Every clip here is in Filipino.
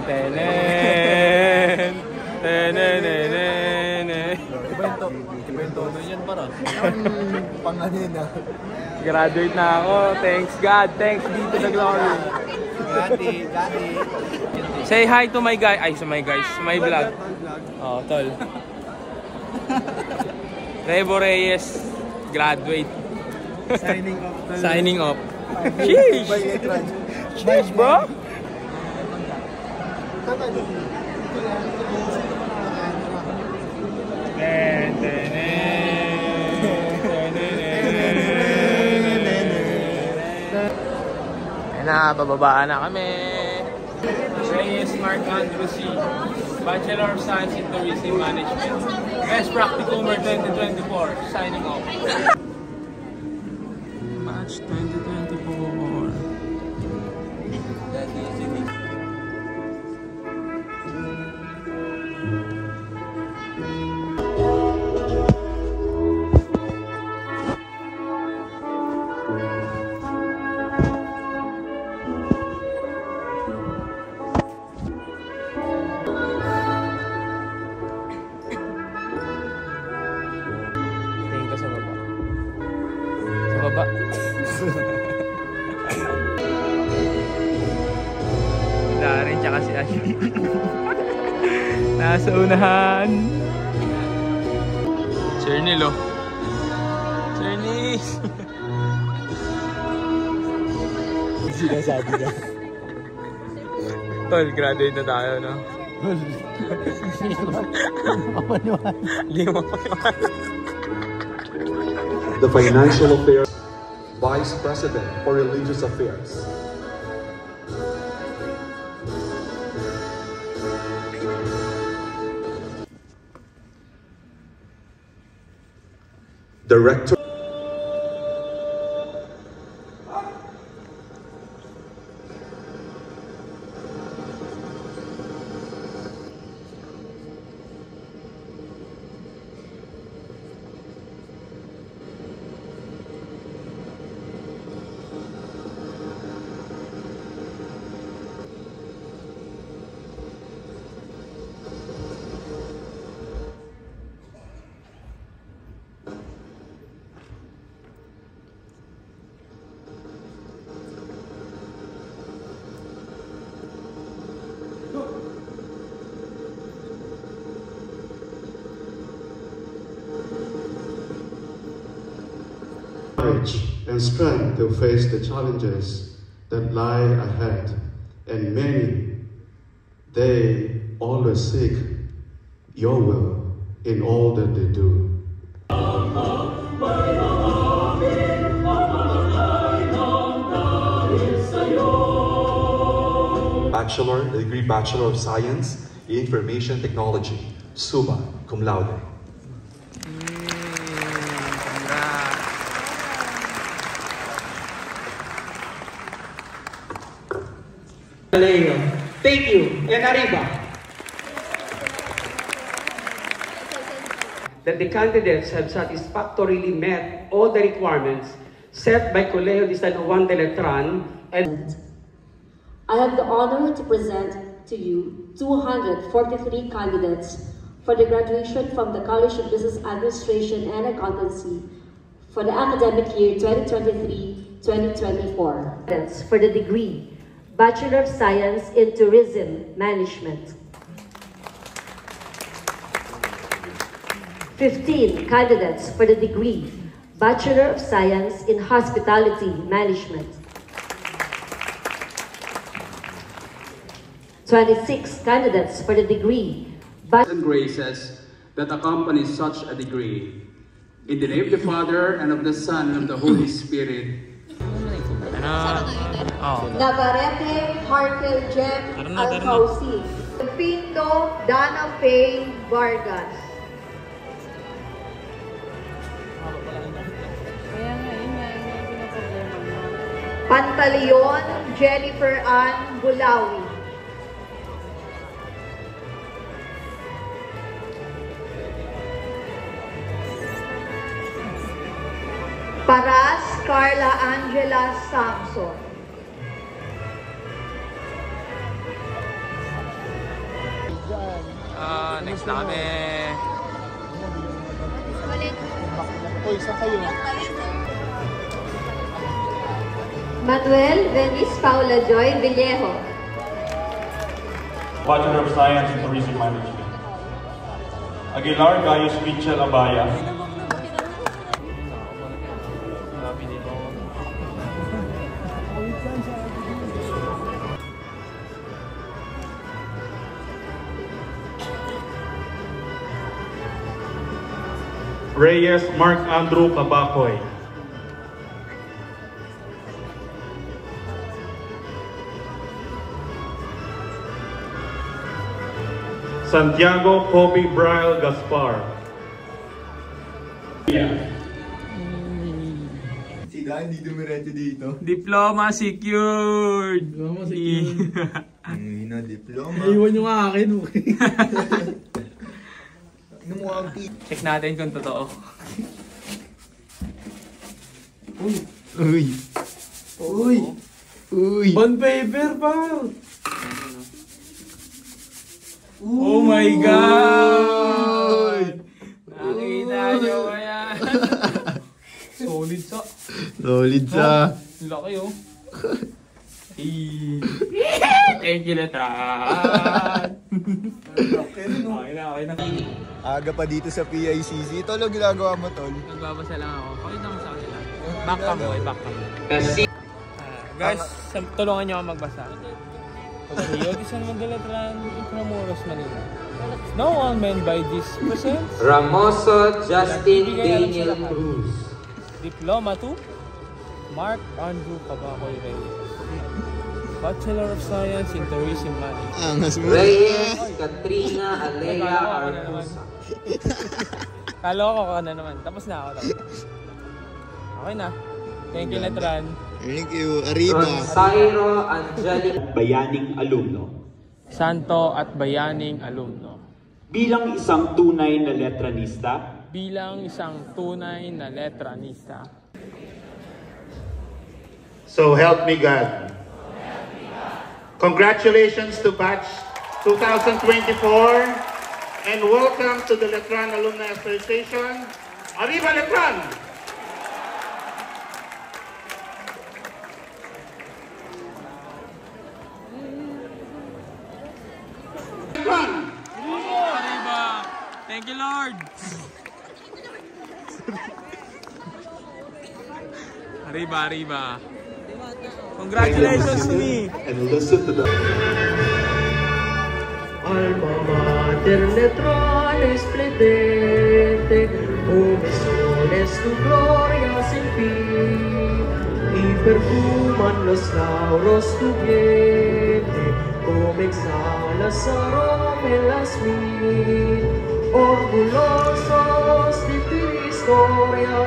tenen. Tenenenenen. Iba yung tono yan para. Panganin na. Graduate na ako. Thanks God. Thanks be to the glory. Gati. Say hi to my guy. Ay, sa my guys. Sa my vlog. Oh, tol. Revo Reyes. Graduate. Signing off. Signing off. Sheesh. Sheesh, bro. Ayan na, bababaan na kami. Reyes Mark Andrew C. Bachelor of Science in Tourism Management. Best Practicum 2024. Signing off. March 2024. Baba. Darin tsaka si Ash. Nasa unahan. Sir Nilo. Sir Nis. Sinasabi na. Tol, graduate na tayo, no? Lima. The Financial Affairs Vice President for Religious Affairs. Director. Courage and strength to face the challenges that lie ahead, and many, they always seek your will in all that they do. Bachelor of Science in Information Technology, SUBA, cum laude. Thank you, and arriba. That the candidates have satisfactorily met all the requirements set by Colegio de San Juan de Letran and I have the honor to present to you 243 candidates for the graduation from the College of Business Administration and Accountancy for the academic year 2023-2024. That's for the degree Bachelor of Science in Tourism Management. 15 candidates for the degree Bachelor of Science in Hospitality Management. 26 candidates for the degree and graces that accompany such a degree. In the name of the Father, and of the Son, and of the Holy Spirit. Navarrete Harkel Jem Alcausi. Pinto Dana Faye Vargas. Pantaleon Jennifer Ann Bulawi. Paras Carla Angela Samson. Next na kami. Uy, saan kayo? Manuel Venice Paula Joy Villejo. Bachelor of Science in Tourism Management. Aguilar Gaius Mitchell Abaya. Reyes Mark Andrew Cabacoy. Santiago Kobe Braille Gaspar. Si Dan, hindi dumiretso dito. Diploma secured! Diploma secured. Diploma. Iwan nyo nga akin. Check natin kung totoo. Uy. On paper, pal. Oh my God! Nakita nyo ba yan? Solid sa. Laki oh. Thank you, Letran. Okay na. Aga pa dito sa PICC. Ito lang ginagawa mo, tol. Nagbabasa lang ako. Pakita mo sa kanila. Back cam mo. Guys, tulungan nyo ako magbasa. Okay, Odisa naman Letran, Intramuros, Manila. Now all men by this presents Ramoso Justin Daniel Cruz. Diploma 2, Mark Andrew Cabacoy Reyes. Bachelor of Science in Tourism Management. Reyes Katrina Alea Arbusa. Kalo ko na naman. Tapos na ako. Okay na. Thank you, Letran. Thank you, Arriba. Rosairo Angelic Bayaning alumno. Santo at bayaning alumno. Bilang isang tunay na letranista. So help me God. Congratulations to batch 2024 and welcome to the Letran Alumni Association. Arriba Letran! Arriba! Thank you, Lord! Arriba! Congratulations to me! And listen to the Alma Mater Letran Esplendente, Omisiones tu gloria sin fin, y perfuman los lauros tu vientre, como exhalas aroma en las mil, orgullosos de tu historia,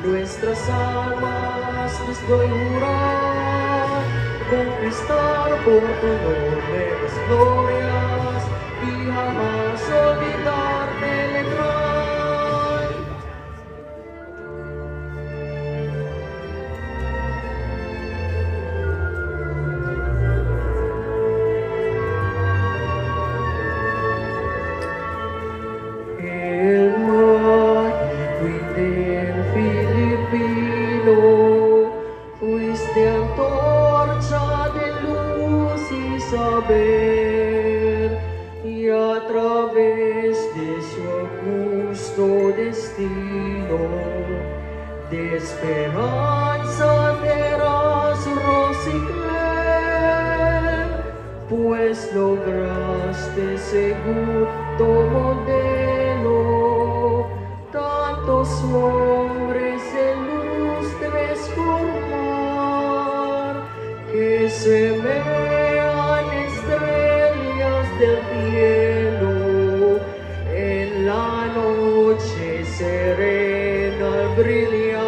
nuestras almas les doy jurar, conquistar por tu nombre las glorias y jamás olvidarte Letran. El mahicuin Filipino, fuiste antorcha de luz y saber, y a través de su augusto destino, de esperanza verás rosicler, pues lograste segundo modelo, tantos hombres ilustres formar, que semean estrellas del cielo, en la noche serena al brillar.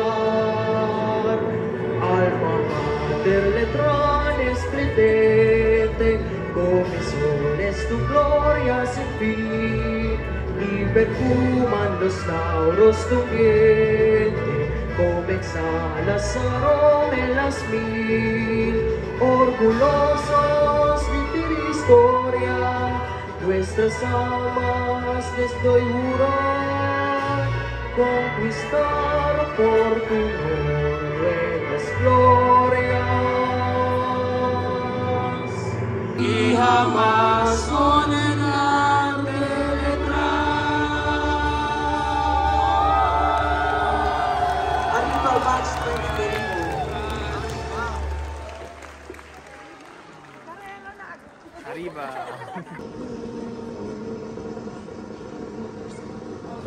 Alma Mater Letran esplendente, comisiones tu gloria sin fin, y perfuman los lauros tu vientre, como exhalas aroma en las mil, orgullosos de tu historia, y nuestras almas les doy jurar conquistar por tu nombre las glorias y jamás olvidar Arriba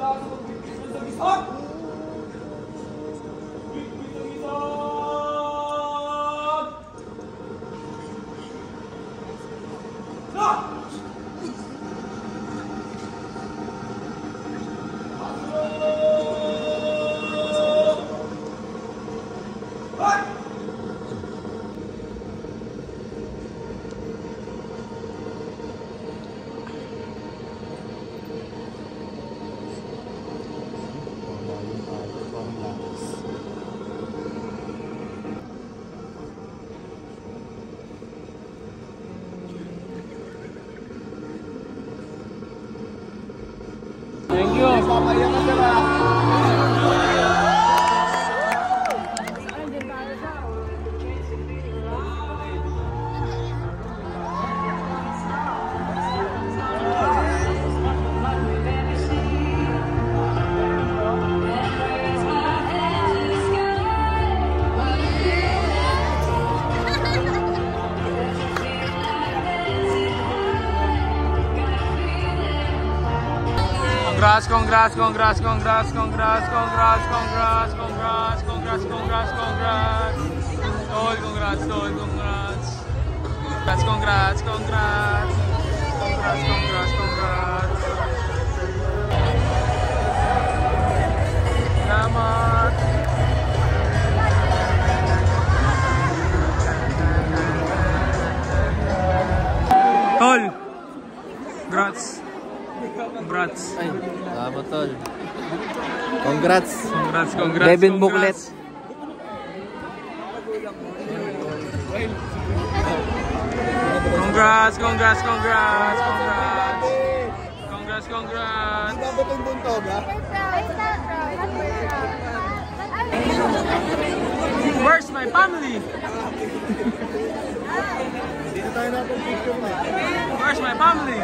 Match 2024. Arriba. Thank you. Congrats. Salamat. Tol. Congrats. Ay, salamat tol. Congrats. Devin booklet. Congrats. Where's my family? Where's my family?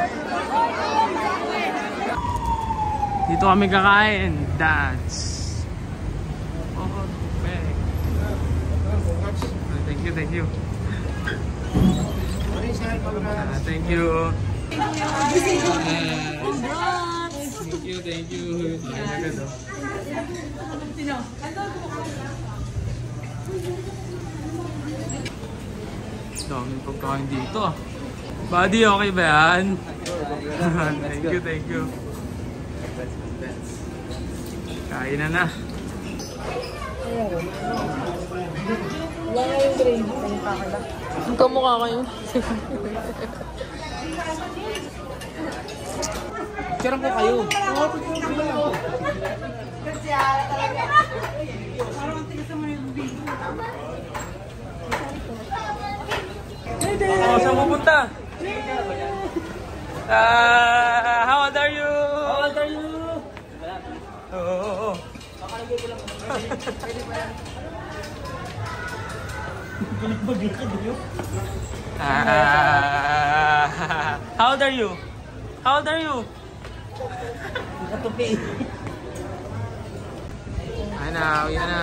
Dito kami kakain. Dance. Oh, man. Thank you. Thank you. Daming pagkain dito. Buddy, okay ba yan? Thank you. Kain na. Wala yung gravy. Ang kamukha kayo. Picturean ko kayo. Saan pupunta? How old are you? Oh. How old are you? Ayan na.